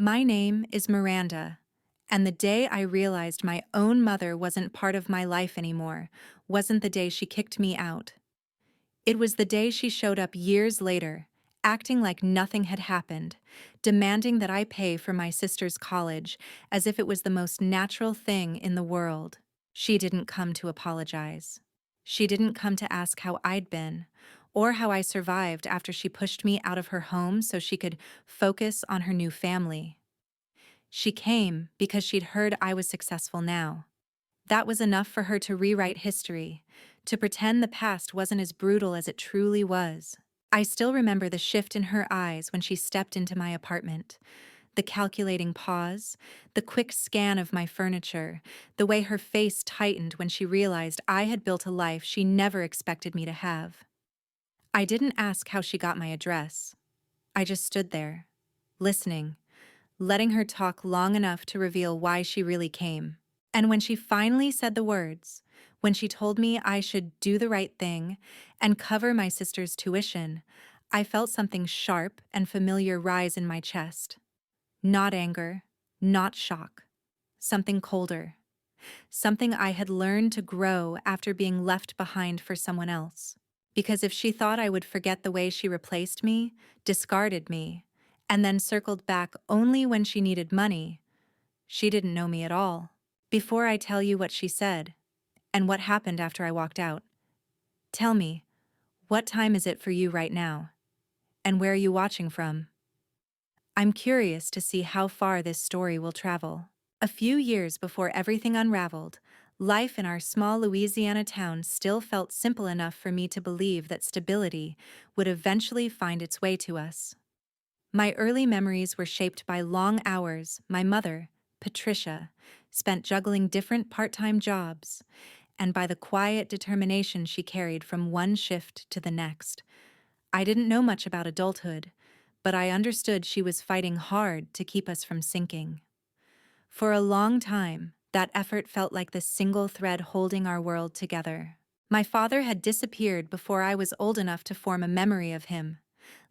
My name is Miranda, and the day I realized my own mother wasn't part of my life anymore wasn't the day she kicked me out. It was the day she showed up years later, acting like nothing had happened, demanding that I pay for my sister's college as if it was the most natural thing in the world. She didn't come to apologize. She didn't come to ask how I'd been, or how I survived after she pushed me out of her home so she could focus on her new family. She came because she'd heard I was successful now. That was enough for her to rewrite history, to pretend the past wasn't as brutal as it truly was. I still remember the shift in her eyes when she stepped into my apartment, the calculating pause, the quick scan of my furniture, the way her face tightened when she realized I had built a life she never expected me to have. I didn't ask how she got my address. I just stood there, listening, letting her talk long enough to reveal why she really came. And when she finally said the words, when she told me I should do the right thing and cover my sister's tuition, I felt something sharp and familiar rise in my chest. Not anger, not shock. Something colder. Something I had learned to grow after being left behind for someone else. Because if she thought I would forget the way she replaced me, discarded me, and then circled back only when she needed money, she didn't know me at all. Before I tell you what she said, and what happened after I walked out, tell me, what time is it for you right now? And where are you watching from? I'm curious to see how far this story will travel. A few years before everything unraveled, life in our small Louisiana town still felt simple enough for me to believe that stability would eventually find its way to us. My early memories were shaped by long hours my mother, Patricia, spent juggling different part-time jobs, and by the quiet determination she carried from one shift to the next. I didn't know much about adulthood, but I understood she was fighting hard to keep us from sinking. For a long time, that effort felt like the single thread holding our world together. My father had disappeared before I was old enough to form a memory of him,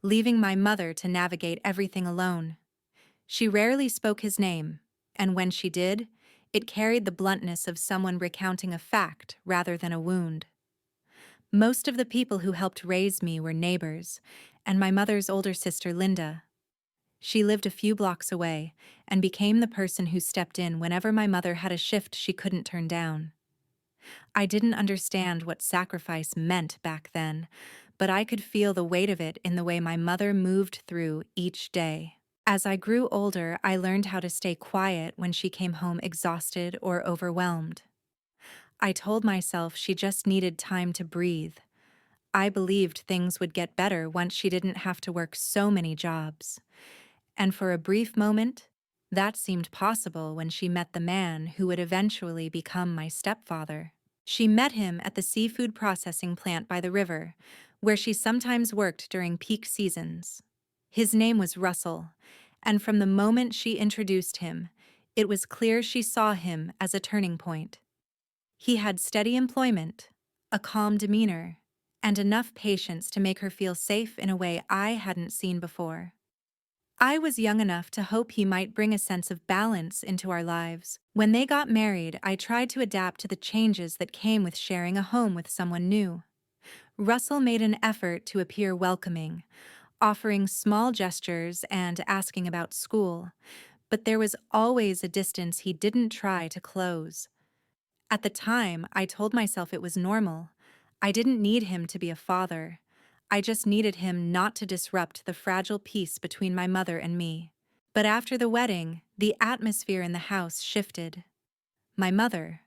leaving my mother to navigate everything alone. She rarely spoke his name, and when she did, it carried the bluntness of someone recounting a fact rather than a wound. Most of the people who helped raise me were neighbors, and my mother's older sister, Linda. She lived a few blocks away and became the person who stepped in whenever my mother had a shift she couldn't turn down. I didn't understand what sacrifice meant back then, but I could feel the weight of it in the way my mother moved through each day. As I grew older, I learned how to stay quiet when she came home exhausted or overwhelmed. I told myself she just needed time to breathe. I believed things would get better once she didn't have to work so many jobs. And for a brief moment, that seemed possible when she met the man who would eventually become my stepfather. She met him at the seafood processing plant by the river, where she sometimes worked during peak seasons. His name was Russell, and from the moment she introduced him, it was clear she saw him as a turning point. He had steady employment, a calm demeanor, and enough patience to make her feel safe in a way I hadn't seen before. I was young enough to hope he might bring a sense of balance into our lives. When they got married, I tried to adapt to the changes that came with sharing a home with someone new. Russell made an effort to appear welcoming, offering small gestures and asking about school, but there was always a distance he didn't try to close. At the time, I told myself it was normal. I didn't need him to be a father. I just needed him not to disrupt the fragile peace between my mother and me. But after the wedding, the atmosphere in the house shifted. My mother,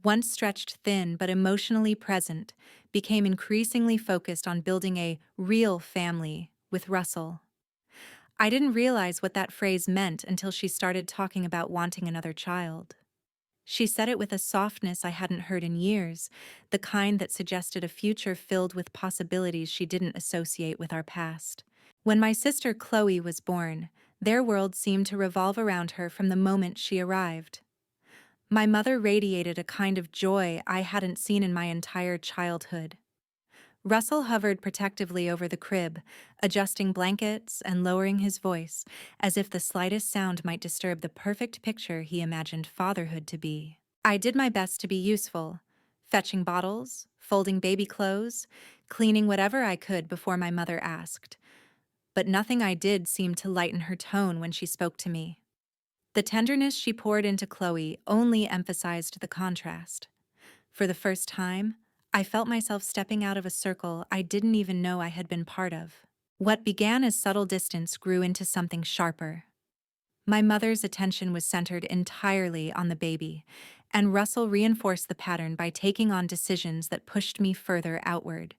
once stretched thin but emotionally present, became increasingly focused on building a real family with Russell. I didn't realize what that phrase meant until she started talking about wanting another child. She said it with a softness I hadn't heard in years, the kind that suggested a future filled with possibilities she didn't associate with our past. When my sister Chloe was born, their world seemed to revolve around her from the moment she arrived. My mother radiated a kind of joy I hadn't seen in my entire childhood. Russell hovered protectively over the crib, adjusting blankets and lowering his voice, as if the slightest sound might disturb the perfect picture he imagined fatherhood to be. I did my best to be useful, fetching bottles, folding baby clothes, cleaning whatever I could before my mother asked. But nothing I did seemed to lighten her tone when she spoke to me. The tenderness she poured into Chloe only emphasized the contrast. For the first time, I felt myself stepping out of a circle I didn't even know I had been part of. What began as subtle distance grew into something sharper. My mother's attention was centered entirely on the baby, and Russell reinforced the pattern by taking on decisions that pushed me further outward.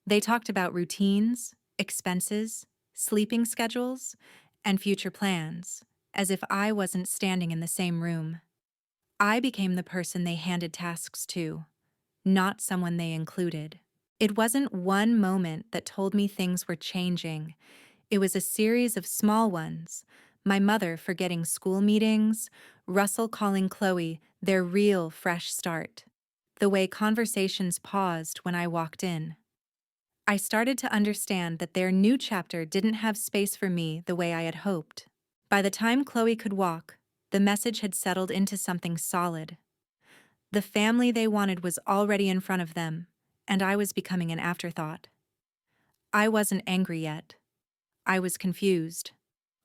They talked about routines, expenses, sleeping schedules, and future plans, as if I wasn't standing in the same room. I became the person they handed tasks to, not someone they included. It wasn't one moment that told me things were changing. It was a series of small ones. My mother forgetting school meetings, Russell calling Chloe their real fresh start. The way conversations paused when I walked in. I started to understand that their new chapter didn't have space for me the way I had hoped. By the time Chloe could walk, the message had settled into something solid. The family they wanted was already in front of them, and I was becoming an afterthought. I wasn't angry yet. I was confused,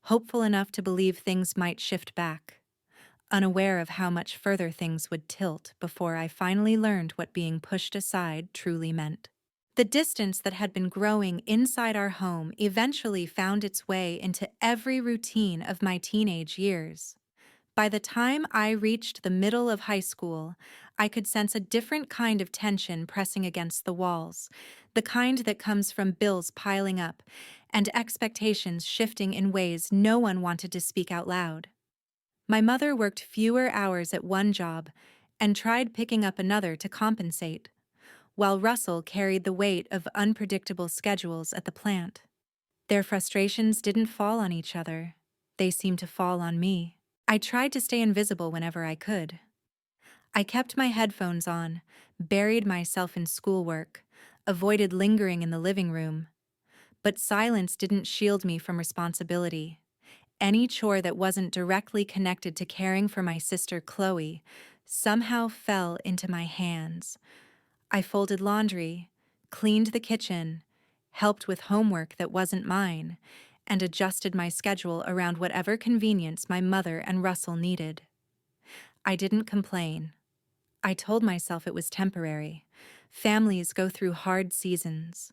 hopeful enough to believe things might shift back, unaware of how much further things would tilt before I finally learned what being pushed aside truly meant. The distance that had been growing inside our home eventually found its way into every routine of my teenage years. By the time I reached the middle of high school, I could sense a different kind of tension pressing against the walls, the kind that comes from bills piling up and expectations shifting in ways no one wanted to speak out loud. My mother worked fewer hours at one job and tried picking up another to compensate, while Russell carried the weight of unpredictable schedules at the plant. Their frustrations didn't fall on each other. They seemed to fall on me. I tried to stay invisible whenever I could. I kept my headphones on, buried myself in schoolwork, avoided lingering in the living room. But silence didn't shield me from responsibility. Any chore that wasn't directly connected to caring for my sister Chloe somehow fell into my hands. I folded laundry, cleaned the kitchen, helped with homework that wasn't mine, and adjusted my schedule around whatever convenience my mother and Russell needed. I didn't complain. I told myself it was temporary. Families go through hard seasons.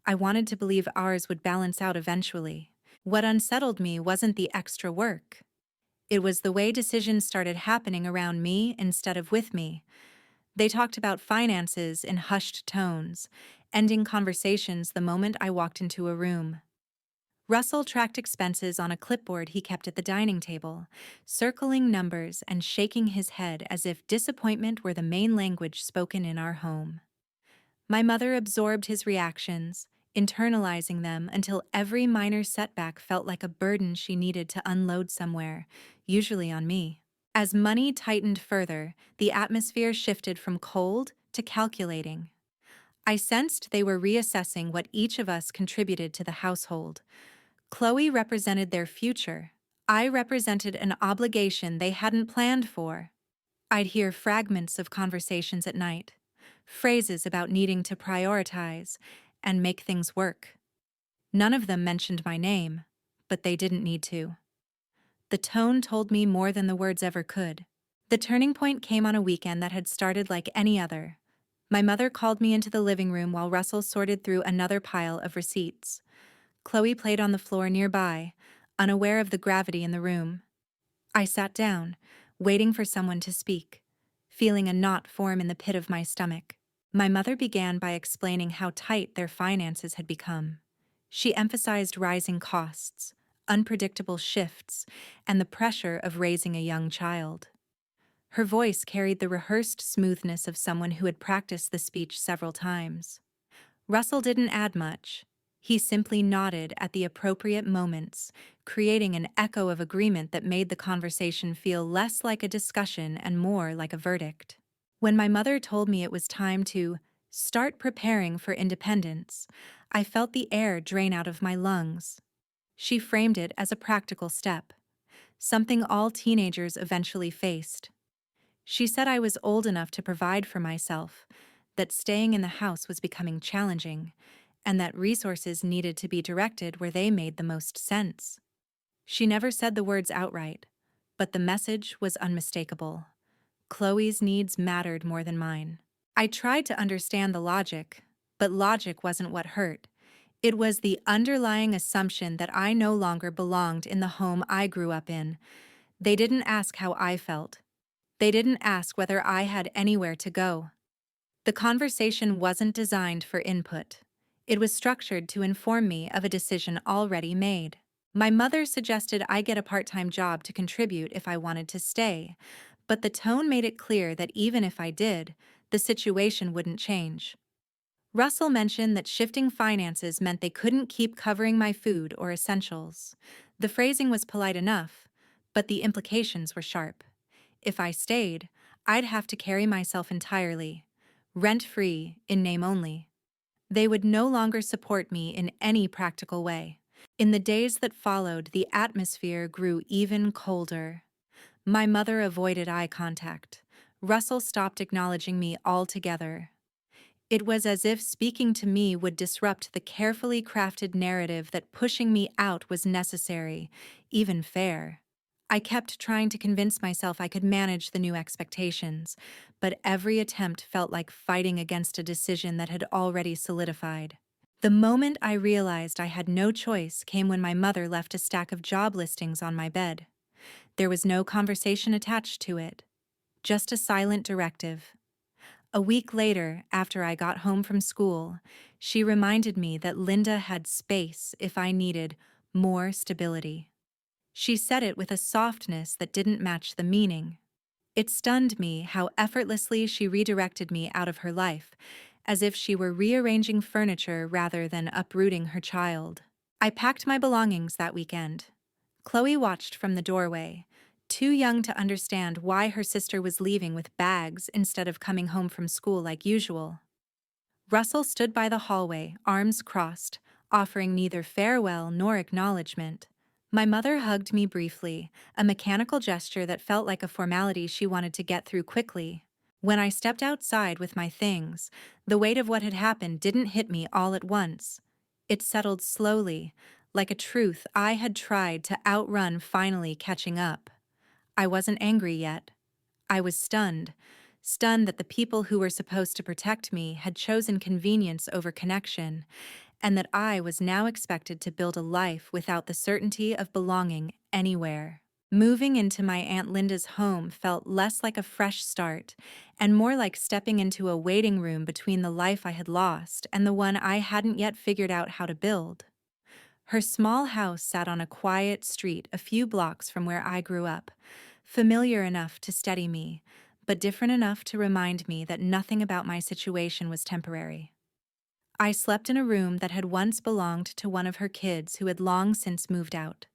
I wanted to believe ours would balance out eventually. What unsettled me wasn't the extra work. It was the way decisions started happening around me instead of with me. They talked about finances in hushed tones, ending conversations the moment I walked into a room. Russell tracked expenses on a clipboard he kept at the dining table, circling numbers and shaking his head as if disappointment were the main language spoken in our home. My mother absorbed his reactions, internalizing them until every minor setback felt like a burden she needed to unload somewhere, usually on me. As money tightened further, the atmosphere shifted from cold to calculating. I sensed they were reassessing what each of us contributed to the household. Chloe represented their future. I represented an obligation they hadn't planned for. I'd hear fragments of conversations at night, phrases about needing to prioritize and make things work. None of them mentioned my name, but they didn't need to. The tone told me more than the words ever could. The turning point came on a weekend that had started like any other. My mother called me into the living room while Russell sorted through another pile of receipts. Chloe played on the floor nearby, unaware of the gravity in the room. I sat down, waiting for someone to speak, feeling a knot form in the pit of my stomach. My mother began by explaining how tight their finances had become. She emphasized rising costs, unpredictable shifts, and the pressure of raising a young child. Her voice carried the rehearsed smoothness of someone who had practiced the speech several times. Russell didn't add much. He simply nodded at the appropriate moments, creating an echo of agreement that made the conversation feel less like a discussion and more like a verdict. When my mother told me it was time to Start preparing for independence. I felt the air drain out of my lungs. She framed it as a practical step, something all teenagers eventually faced. She said I was old enough to provide for myself, that staying in the house was becoming challenging, and that resources needed to be directed where they made the most sense. She never said the words outright, but the message was unmistakable. Chloe's needs mattered more than mine. I tried to understand the logic, but logic wasn't what hurt. It was the underlying assumption that I no longer belonged in the home I grew up in. They didn't ask how I felt. They didn't ask whether I had anywhere to go. The conversation wasn't designed for input. It was structured to inform me of a decision already made. My mother suggested I get a part-time job to contribute if I wanted to stay, but the tone made it clear that even if I did, the situation wouldn't change. Russell mentioned that shifting finances meant they couldn't keep covering my food or essentials. The phrasing was polite enough, but the implications were sharp. If I stayed, I'd have to carry myself entirely, rent-free, in name only. They would no longer support me in any practical way. In the days that followed, the atmosphere grew even colder. My mother avoided eye contact. Russell stopped acknowledging me altogether. It was as if speaking to me would disrupt the carefully crafted narrative that pushing me out was necessary, even fair. I kept trying to convince myself I could manage the new expectations, but every attempt felt like fighting against a decision that had already solidified. The moment I realized I had no choice came when my mother left a stack of job listings on my bed. There was no conversation attached to it, just a silent directive. A week later, after I got home from school, she reminded me that Linda had space if I needed more stability. She said it with a softness that didn't match the meaning. It stunned me how effortlessly she redirected me out of her life, as if she were rearranging furniture rather than uprooting her child. I packed my belongings that weekend. Chloe watched from the doorway, too young to understand why her sister was leaving with bags instead of coming home from school like usual. Russell stood by the hallway, arms crossed, offering neither farewell nor acknowledgement. My mother hugged me briefly, a mechanical gesture that felt like a formality she wanted to get through quickly. When I stepped outside with my things, the weight of what had happened didn't hit me all at once. It settled slowly, like a truth I had tried to outrun finally catching up. I wasn't angry yet. I was stunned, stunned that the people who were supposed to protect me had chosen convenience over connection, and that I was now expected to build a life without the certainty of belonging anywhere. Moving into my Aunt Linda's home felt less like a fresh start and more like stepping into a waiting room between the life I had lost and the one I hadn't yet figured out how to build. Her small house sat on a quiet street a few blocks from where I grew up, familiar enough to steady me, but different enough to remind me that nothing about my situation was temporary. I slept in a room that had once belonged to one of her kids who had long since moved out,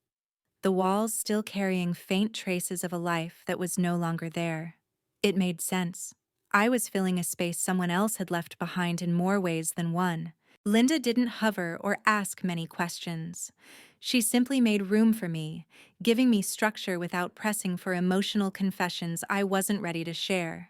the walls still carrying faint traces of a life that was no longer there. It made sense. I was filling a space someone else had left behind in more ways than one. Linda didn't hover or ask many questions. She simply made room for me, giving me structure without pressing for emotional confessions I wasn't ready to share.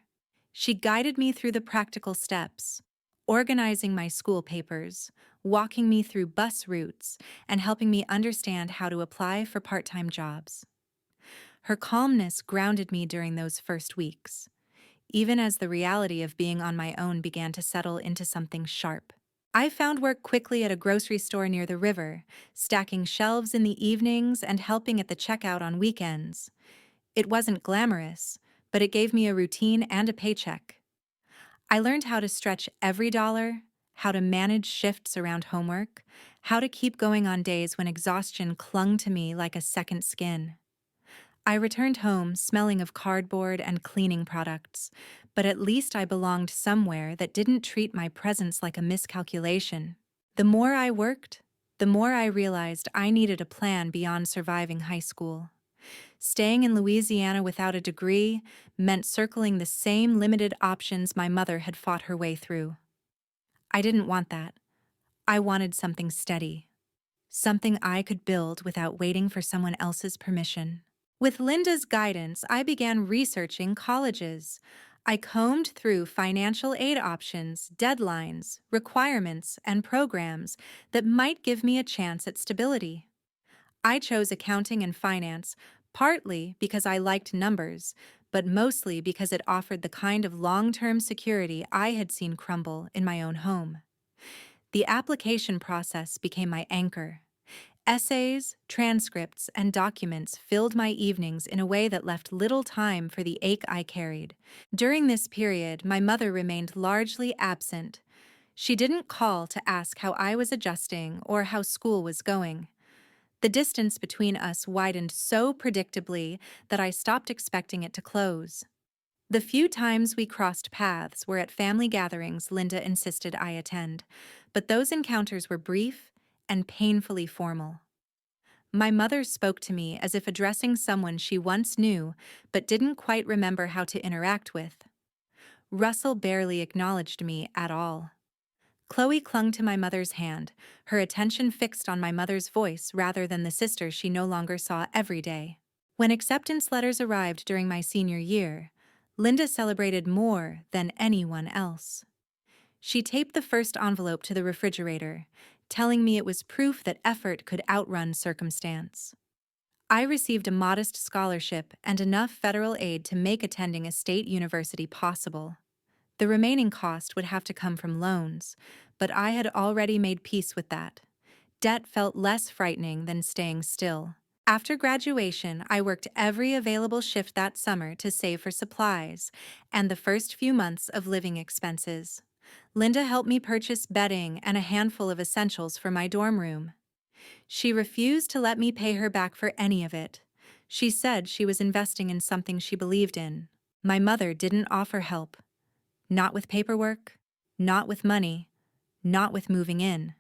She guided me through the practical steps, organizing my school papers, walking me through bus routes, and helping me understand how to apply for part-time jobs. Her calmness grounded me during those first weeks, even as the reality of being on my own began to settle into something sharp. I found work quickly at a grocery store near the river, stacking shelves in the evenings and helping at the checkout on weekends. It wasn't glamorous, but it gave me a routine and a paycheck. I learned how to stretch every dollar, how to manage shifts around homework, how to keep going on days when exhaustion clung to me like a second skin. I returned home smelling of cardboard and cleaning products, but at least I belonged somewhere that didn't treat my presence like a miscalculation. The more I worked, the more I realized I needed a plan beyond surviving high school. Staying in Louisiana without a degree meant circling the same limited options my mother had fought her way through. I didn't want that. I wanted something steady, something I could build without waiting for someone else's permission. With Linda's guidance, I began researching colleges. I combed through financial aid options, deadlines, requirements, and programs that might give me a chance at stability. I chose accounting and finance, partly because I liked numbers, but mostly because it offered the kind of long-term security I had seen crumble in my own home. The application process became my anchor. Essays, transcripts, and documents filled my evenings in a way that left little time for the ache I carried. During this period, my mother remained largely absent. She didn't call to ask how I was adjusting or how school was going. The distance between us widened so predictably that I stopped expecting it to close. The few times we crossed paths were at family gatherings Linda insisted I attend, but those encounters were brief and painfully formal. My mother spoke to me as if addressing someone she once knew but didn't quite remember how to interact with. Russell barely acknowledged me at all. Chloe clung to my mother's hand, her attention fixed on my mother's voice rather than the sister she no longer saw every day. When acceptance letters arrived during my senior year, Linda celebrated more than anyone else. She taped the first envelope to the refrigerator, telling me it was proof that effort could outrun circumstance. I received a modest scholarship and enough federal aid to make attending a state university possible. The remaining cost would have to come from loans, but I had already made peace with that. Debt felt less frightening than staying still. After graduation, I worked every available shift that summer to save for supplies and the first few months of living expenses. Linda helped me purchase bedding and a handful of essentials for my dorm room. She refused to let me pay her back for any of it. She said she was investing in something she believed in. My mother didn't offer help. Not with paperwork, not with money, not with moving in.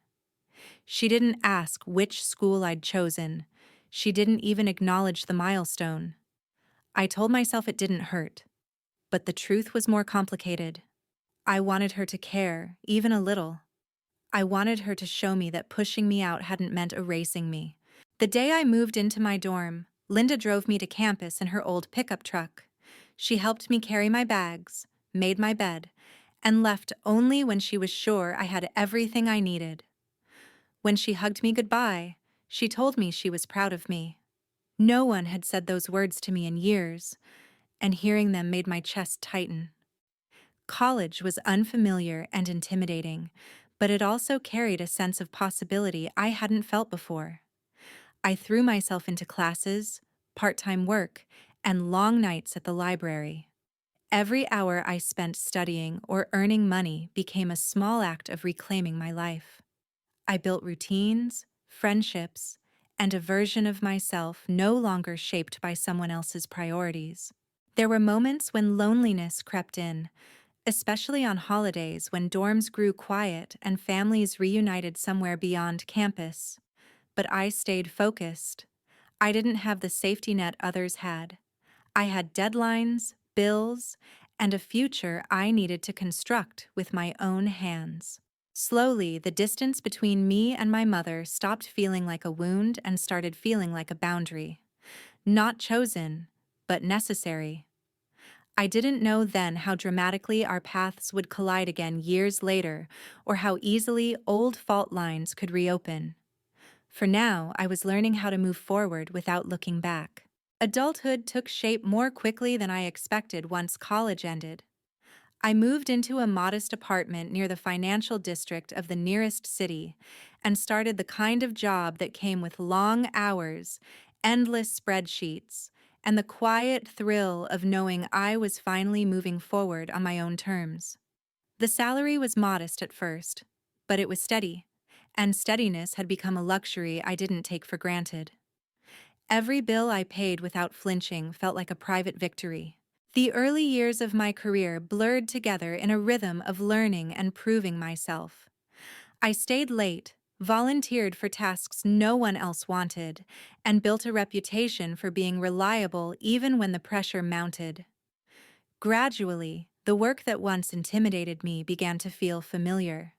She didn't ask which school I'd chosen. She didn't even acknowledge the milestone. I told myself it didn't hurt, but the truth was more complicated. I wanted her to care, even a little. I wanted her to show me that pushing me out hadn't meant erasing me. The day I moved into my dorm, Linda drove me to campus in her old pickup truck. She helped me carry my bags, made my bed, and left only when she was sure I had everything I needed. When she hugged me goodbye, she told me she was proud of me. No one had said those words to me in years, and hearing them made my chest tighten. College was unfamiliar and intimidating, but it also carried a sense of possibility I hadn't felt before. I threw myself into classes, part-time work, and long nights at the library. Every hour I spent studying or earning money became a small act of reclaiming my life. I built routines, friendships, and a version of myself no longer shaped by someone else's priorities. There were moments when loneliness crept in, especially on holidays when dorms grew quiet and families reunited somewhere beyond campus. But I stayed focused. I didn't have the safety net others had. I had deadlines, bills, and a future I needed to construct with my own hands. Slowly, the distance between me and my mother stopped feeling like a wound and started feeling like a boundary. Not chosen, but necessary. I didn't know then how dramatically our paths would collide again years later, or how easily old fault lines could reopen. For now, I was learning how to move forward without looking back. Adulthood took shape more quickly than I expected once college ended. I moved into a modest apartment near the financial district of the nearest city and started the kind of job that came with long hours, endless spreadsheets, and the quiet thrill of knowing I was finally moving forward on my own terms. The salary was modest at first, but it was steady, and steadiness had become a luxury I didn't take for granted. Every bill I paid without flinching felt like a private victory. The early years of my career blurred together in a rhythm of learning and proving myself. I stayed late, volunteered for tasks no one else wanted, and built a reputation for being reliable even when the pressure mounted. Gradually, the work that once intimidated me began to feel familiar.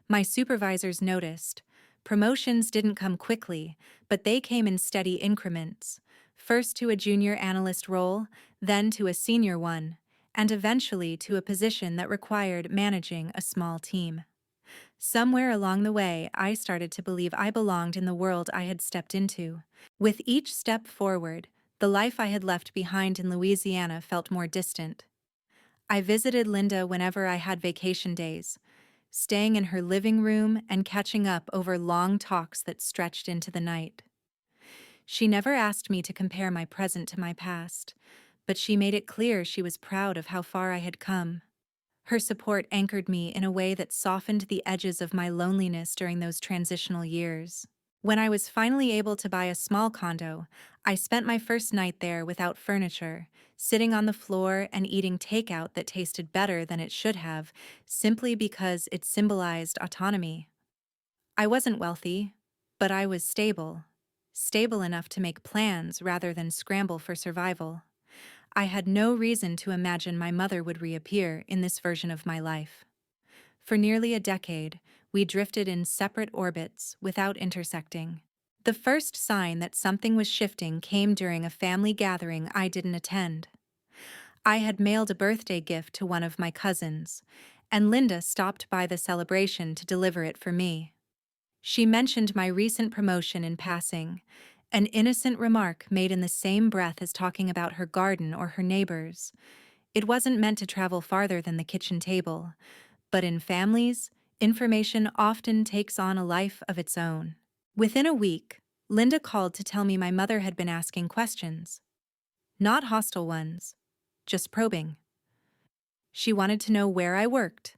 My supervisors noticed. Promotions didn't come quickly, but they came in steady increments. First to a junior analyst role, then to a senior one, and eventually to a position that required managing a small team. Somewhere along the way, I started to believe I belonged in the world I had stepped into. With each step forward, the life I had left behind in Louisiana felt more distant. I visited Linda whenever I had vacation days, staying in her living room and catching up over long talks that stretched into the night. She never asked me to compare my present to my past, but she made it clear she was proud of how far I had come. Her support anchored me in a way that softened the edges of my loneliness during those transitional years. When I was finally able to buy a small condo, I spent my first night there without furniture, sitting on the floor and eating takeout that tasted better than it should have, simply because it symbolized autonomy. I wasn't wealthy, but I was stable. Stable enough to make plans rather than scramble for survival. I had no reason to imagine my mother would reappear in this version of my life. For nearly a decade, we drifted in separate orbits without intersecting. The first sign that something was shifting came during a family gathering I didn't attend. I had mailed a birthday gift to one of my cousins, and Linda stopped by the celebration to deliver it for me. She mentioned my recent promotion in passing, an innocent remark made in the same breath as talking about her garden or her neighbors. It wasn't meant to travel farther than the kitchen table, but in families, information often takes on a life of its own. Within a week, Linda called to tell me my mother had been asking questions. Not hostile ones, just probing. She wanted to know where I worked,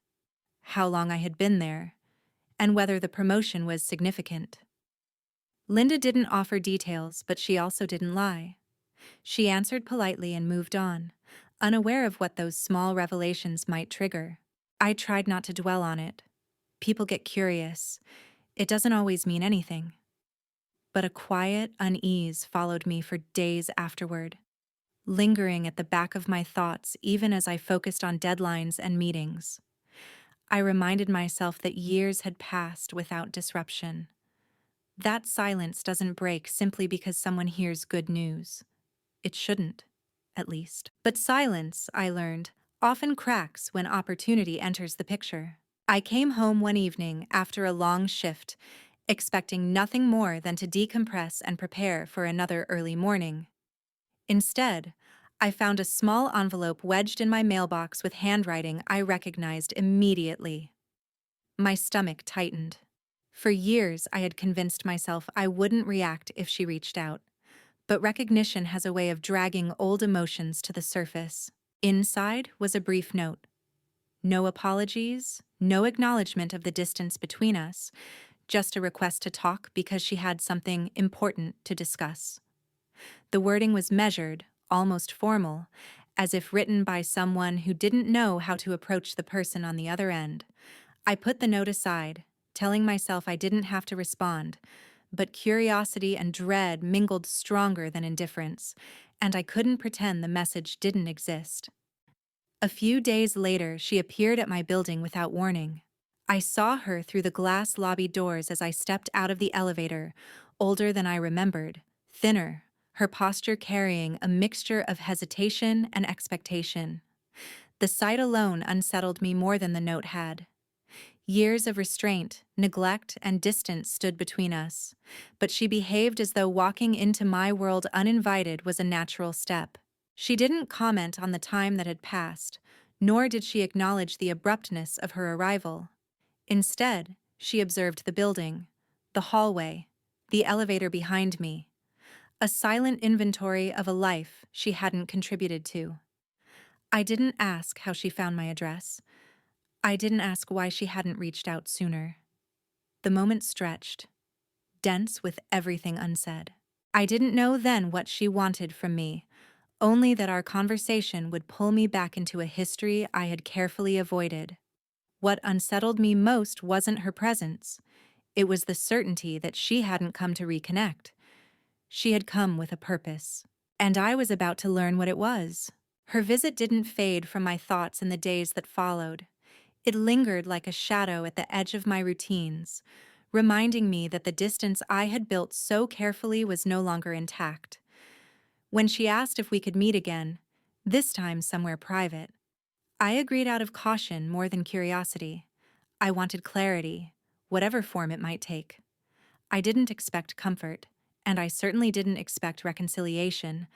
how long I had been there, and whether the promotion was significant. Linda didn't offer details, but she also didn't lie. She answered politely and moved on, unaware of what those small revelations might trigger. I tried not to dwell on it. People get curious. It doesn't always mean anything. But a quiet unease followed me for days afterward, lingering at the back of my thoughts even as I focused on deadlines and meetings. I reminded myself that years had passed without disruption. That silence doesn't break simply because someone hears good news. It shouldn't, at least. But silence, I learned, often cracks when opportunity enters the picture. I came home one evening after a long shift, expecting nothing more than to decompress and prepare for another early morning. Instead, I found a small envelope wedged in my mailbox with handwriting I recognized immediately. My stomach tightened. For years, I had convinced myself I wouldn't react if she reached out. But recognition has a way of dragging old emotions to the surface. Inside was a brief note. No apologies, no acknowledgement of the distance between us, just a request to talk because she had something important to discuss. The wording was measured, almost formal, as if written by someone who didn't know how to approach the person on the other end. I put the note aside, telling myself I didn't have to respond, but curiosity and dread mingled stronger than indifference, and I couldn't pretend the message didn't exist. A few days later, she appeared at my building without warning. I saw her through the glass lobby doors as I stepped out of the elevator, older than I remembered, thinner, her posture carrying a mixture of hesitation and expectation. The sight alone unsettled me more than the note had. Years of restraint, neglect, and distance stood between us, but she behaved as though walking into my world uninvited was a natural step. She didn't comment on the time that had passed, nor did she acknowledge the abruptness of her arrival. Instead, she observed the building, the hallway, the elevator behind me, a silent inventory of a life she hadn't contributed to. I didn't ask how she found my address. I didn't ask why she hadn't reached out sooner. The moment stretched, dense with everything unsaid. I didn't know then what she wanted from me, only that our conversation would pull me back into a history I had carefully avoided. What unsettled me most wasn't her presence. It was the certainty that she hadn't come to reconnect. She had come with a purpose, and I was about to learn what it was. Her visit didn't fade from my thoughts in the days that followed. It lingered like a shadow at the edge of my routines, reminding me that the distance I had built so carefully was no longer intact. When she asked if we could meet again, this time somewhere private, I agreed out of caution more than curiosity. I wanted clarity, whatever form it might take. I didn't expect comfort, and I certainly didn't expect reconciliation.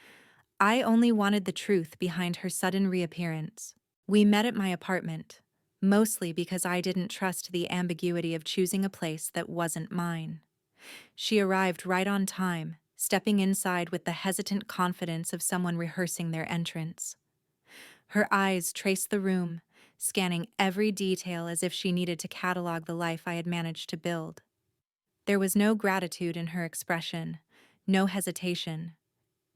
I only wanted the truth behind her sudden reappearance. We met at my apartment, mostly because I didn't trust the ambiguity of choosing a place that wasn't mine. She arrived right on time, stepping inside with the hesitant confidence of someone rehearsing their entrance. Her eyes traced the room, scanning every detail as if she needed to catalog the life I had managed to build. There was no gratitude in her expression, no hesitation,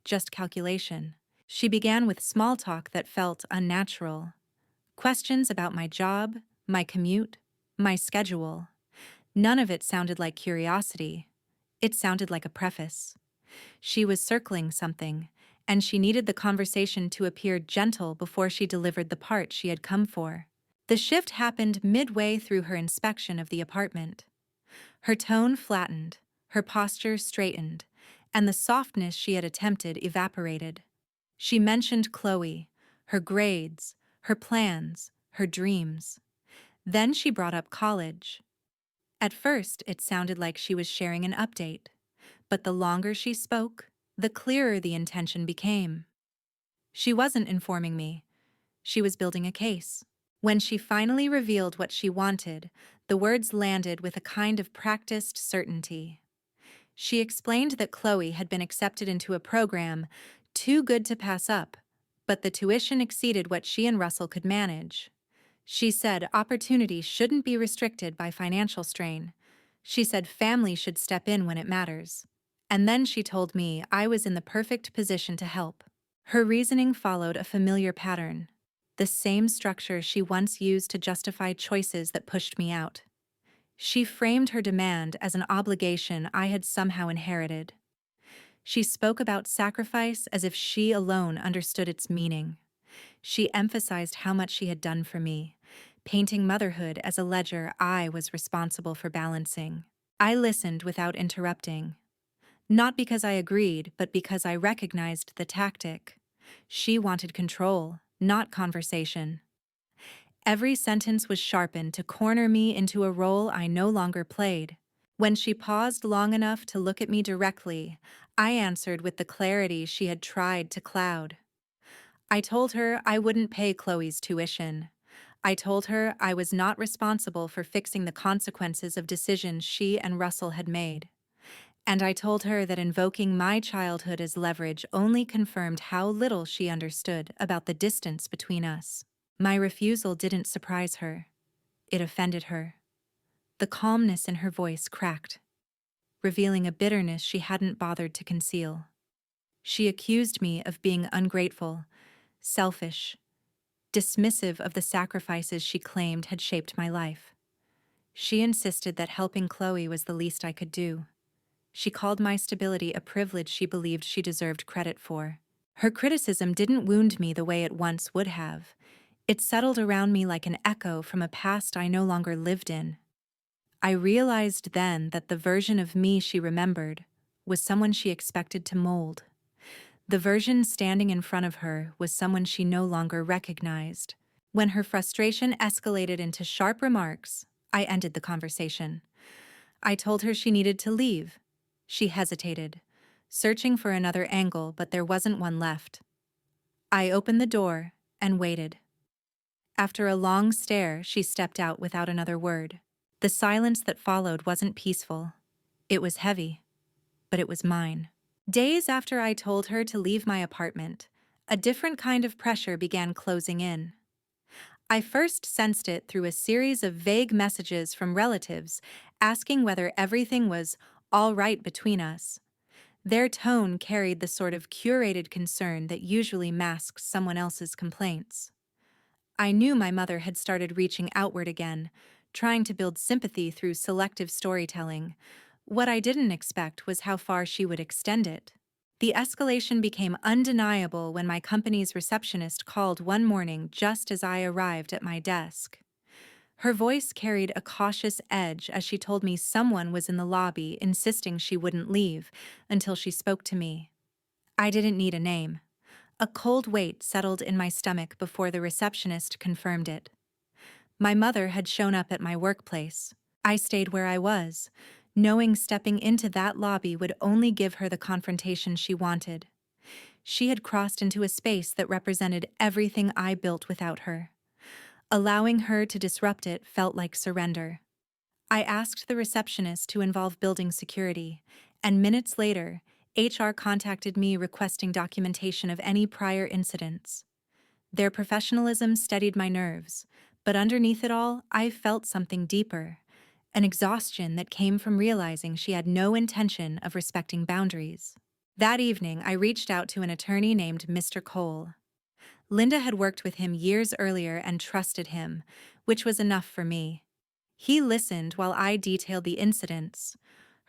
just calculation. She began with small talk that felt unnatural. Questions about my job, my commute, my schedule. None of it sounded like curiosity. It sounded like a preface. She was circling something, and she needed the conversation to appear gentle before she delivered the part she had come for. The shift happened midway through her inspection of the apartment. Her tone flattened, her posture straightened, and the softness she had attempted evaporated. She mentioned Chloe, her grades, her plans, her dreams. Then she brought up college. At first, it sounded like she was sharing an update, but the longer she spoke, the clearer the intention became. She wasn't informing me. She was building a case. When she finally revealed what she wanted, the words landed with a kind of practiced certainty. She explained that Chloe had been accepted into a program too good to pass up, but the tuition exceeded what she and Russell could manage. She said opportunity shouldn't be restricted by financial strain. She said family should step in when it matters. And then she told me I was in the perfect position to help. Her reasoning followed a familiar pattern, the same structure she once used to justify choices that pushed me out. She framed her demand as an obligation I had somehow inherited. She spoke about sacrifice as if she alone understood its meaning. She emphasized how much she had done for me, painting motherhood as a ledger I was responsible for balancing. I listened without interrupting. Not because I agreed, but because I recognized the tactic. She wanted control, not conversation. Every sentence was sharpened to corner me into a role I no longer played. When she paused long enough to look at me directly, I answered with the clarity she had tried to cloud. I told her I wouldn't pay Chloe's tuition. I told her I was not responsible for fixing the consequences of decisions she and Russell had made. And I told her that invoking my childhood as leverage only confirmed how little she understood about the distance between us. My refusal didn't surprise her. It offended her. The calmness in her voice cracked, revealing a bitterness she hadn't bothered to conceal. She accused me of being ungrateful, selfish, dismissive of the sacrifices she claimed had shaped my life. She insisted that helping Chloe was the least I could do. She called my stability a privilege she believed she deserved credit for. Her criticism didn't wound me the way it once would have. It settled around me like an echo from a past I no longer lived in. I realized then that the version of me she remembered was someone she expected to mold. The version standing in front of her was someone she no longer recognized. When her frustration escalated into sharp remarks, I ended the conversation. I told her she needed to leave. She hesitated, searching for another angle, but there wasn't one left. I opened the door and waited. After a long stare, she stepped out without another word. The silence that followed wasn't peaceful. It was heavy, but it was mine. Days after I told her to leave my apartment, a different kind of pressure began closing in. I first sensed it through a series of vague messages from relatives asking whether everything was all right between us. Their tone carried the sort of curated concern that usually masks someone else's complaints. I knew my mother had started reaching outward again, trying to build sympathy through selective storytelling. What I didn't expect was how far she would extend it. The escalation became undeniable when my company's receptionist called one morning just as I arrived at my desk. Her voice carried a cautious edge as she told me someone was in the lobby insisting she wouldn't leave until she spoke to me. I didn't need a name. A cold weight settled in my stomach before the receptionist confirmed it. My mother had shown up at my workplace. I stayed where I was, knowing stepping into that lobby would only give her the confrontation she wanted. She had crossed into a space that represented everything I built without her. Allowing her to disrupt it felt like surrender. I asked the receptionist to involve building security, and minutes later, HR contacted me requesting documentation of any prior incidents. Their professionalism steadied my nerves, but underneath it all, I felt something deeper, an exhaustion that came from realizing she had no intention of respecting boundaries. That evening, I reached out to an attorney named Mr. Cole. Linda had worked with him years earlier and trusted him, which was enough for me. He listened while I detailed the incidents,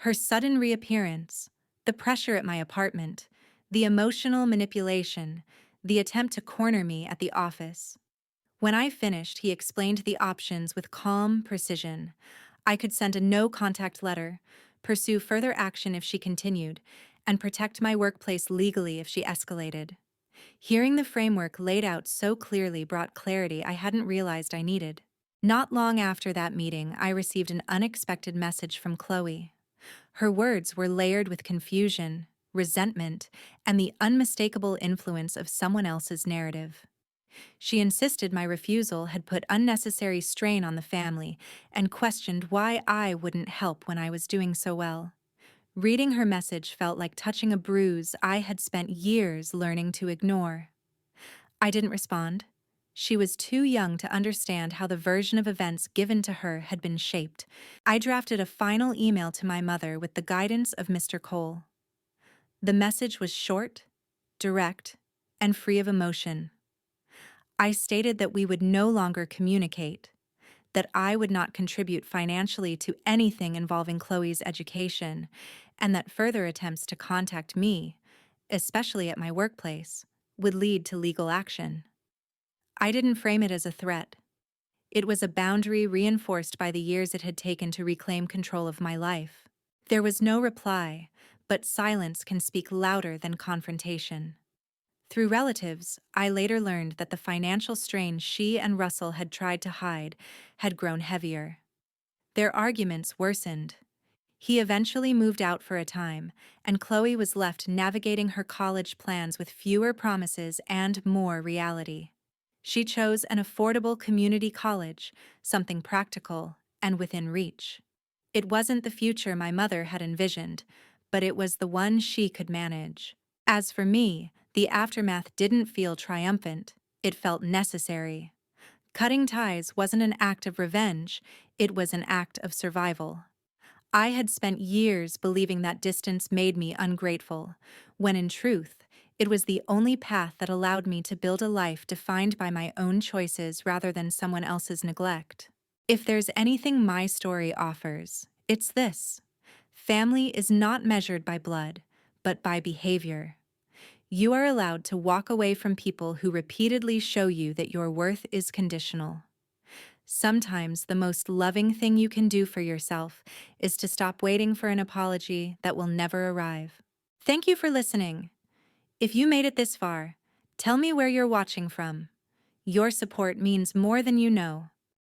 her sudden reappearance, the pressure at my apartment, the emotional manipulation, the attempt to corner me at the office. When I finished, he explained the options with calm precision. I could send a no-contact letter, pursue further action if she continued, and protect my workplace legally if she escalated. Hearing the framework laid out so clearly brought clarity I hadn't realized I needed. Not long after that meeting, I received an unexpected message from Chloe. Her words were layered with confusion, resentment, and the unmistakable influence of someone else's narrative. She insisted my refusal had put unnecessary strain on the family and questioned why I wouldn't help when I was doing so well. Reading her message felt like touching a bruise I had spent years learning to ignore. I didn't respond. She was too young to understand how the version of events given to her had been shaped. I drafted a final email to my mother with the guidance of Mr. Cole. The message was short, direct, and free of emotion. I stated that we would no longer communicate, that I would not contribute financially to anything involving Chloe's education, and that further attempts to contact me, especially at my workplace, would lead to legal action. I didn't frame it as a threat. It was a boundary reinforced by the years it had taken to reclaim control of my life. There was no reply, but silence can speak louder than confrontation. Through relatives, I later learned that the financial strain she and Russell had tried to hide had grown heavier. Their arguments worsened. He eventually moved out for a time, and Chloe was left navigating her college plans with fewer promises and more reality. She chose an affordable community college, something practical and within reach. It wasn't the future my mother had envisioned, but it was the one she could manage. As for me, the aftermath didn't feel triumphant, it felt necessary. Cutting ties wasn't an act of revenge, it was an act of survival. I had spent years believing that distance made me ungrateful, when in truth, it was the only path that allowed me to build a life defined by my own choices rather than someone else's neglect. If there's anything my story offers, it's this. Family is not measured by blood, but by behavior. You are allowed to walk away from people who repeatedly show you that your worth is conditional. Sometimes the most loving thing you can do for yourself is to stop waiting for an apology that will never arrive. Thank you for listening. If you made it this far, tell me where you're watching from. Your support means more than you know.